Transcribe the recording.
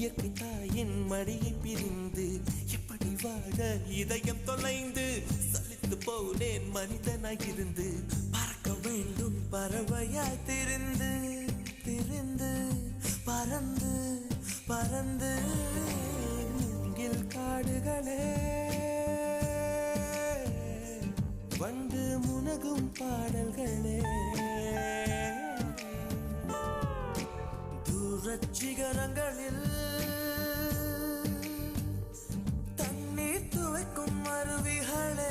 இயற்கை தாயின் மடியை பிரிந்து எப்படி வாழ இதயம் தொலைந்து சலித்து போனேன் மனிதனாயிருந்து பறக்க வேண்டும் பறவையாய் திரிந்து திரிந்து பறந்து பறந்து மூங்கில் காடுகளே வண்டு முனகும் பாடல்களே தூரச் சிகரங்களில் தண்ணீர் துவைக்கும் அருவிகளே